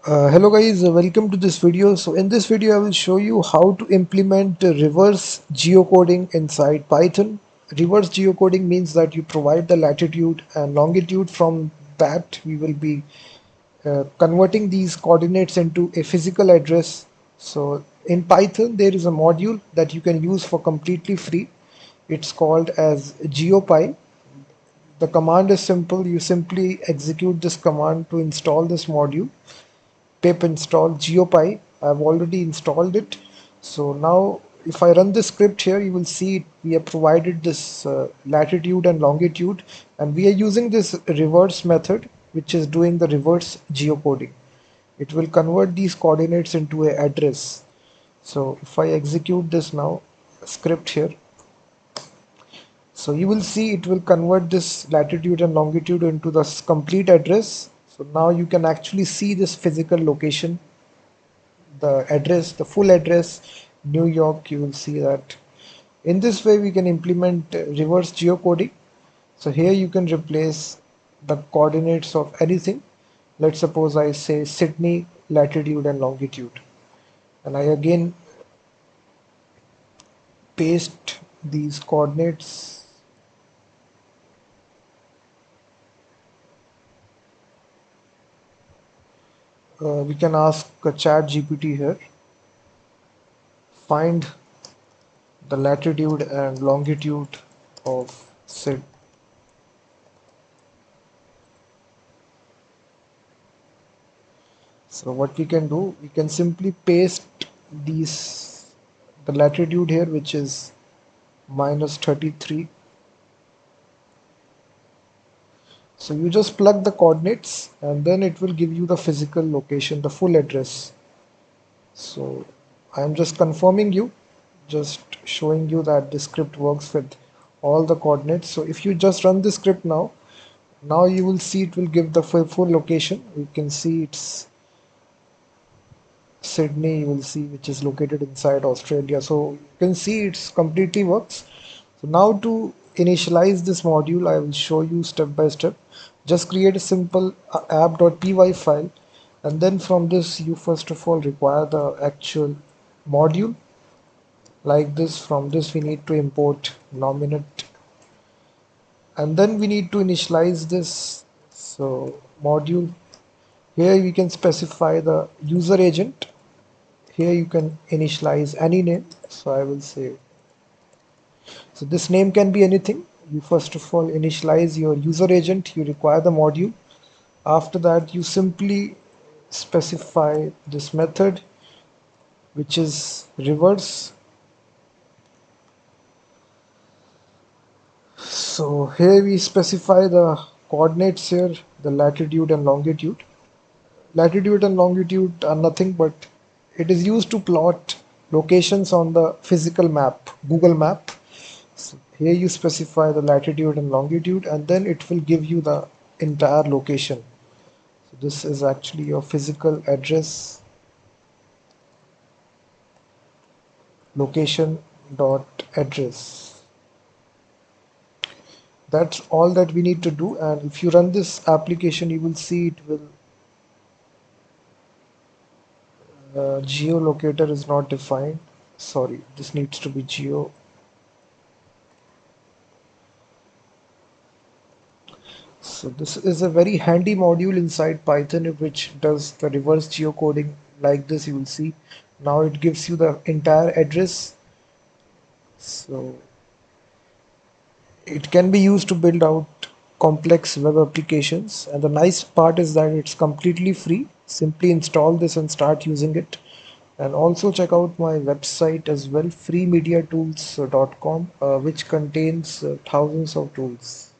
Hello guys, welcome to this video. So in this video I will show you how to implement reverse geocoding inside Python. Reverse geocoding means that you provide the latitude and longitude. From that we will be converting these coordinates into a physical address. So in Python there is a module that you can use for completely free. It's called as geopy. The command is simple. You simply execute this command to install this module. Pip install geopy. I've already installed it. So now if I run this script here, you will see we have provided this latitude and longitude, and we are using this reverse method, which is doing the reverse geocoding. It will convert these coordinates into a address. So if I execute this now script here, so you will see it will convert this latitude and longitude into the complete address. So now you can actually see this physical location, the address, the full address, New York. You will see that. In this way we can implement reverse geocoding. So here you can replace the coordinates of anything. Let's suppose I say Sydney latitude and longitude, and I again paste these coordinates. We can ask a chat GPT here, find the latitude and longitude of Sydney. So what we can do, we can simply paste these, the latitude here, which is -33. So you just plug the coordinates and then it will give you the physical location, the full address. So I'm just confirming you, just showing you that the script works with all the coordinates. So if you just run the script now you will see it will give the full location. You can see it's Sydney, you will see, which is located inside Australia. So you can see it's completely works. So now to initialize this module, I will show you step by step. Just create a simple app.py file, and then from this you first of all require the actual module like this. From this we need to import nominate, and then we need to initialize this. So module, here we can specify the user agent. Here you can initialize any name. So I will say, so this name can be anything. You first of all initialize your user agent. You require the module. After that you simply specify this method, which is reverse. So here we specify the coordinates here, the latitude and longitude. Latitude and longitude are nothing but it is used to plot locations on the physical map, Google map. So here you specify the latitude and longitude, and then it will give you the entire location. So this is actually your physical address, location dot address. That's all that we need to do, and if you run this application you will see it will geolocator is not defined. Sorry, this needs to be geo. So this is a very handy module inside Python which does the reverse geocoding like this. You will see now it gives you the entire address. So it can be used to build out complex web applications, and the nice part is that it's completely free. Simply install this and start using it. And also check out my website as well, freemediatools.com, which contains thousands of tools.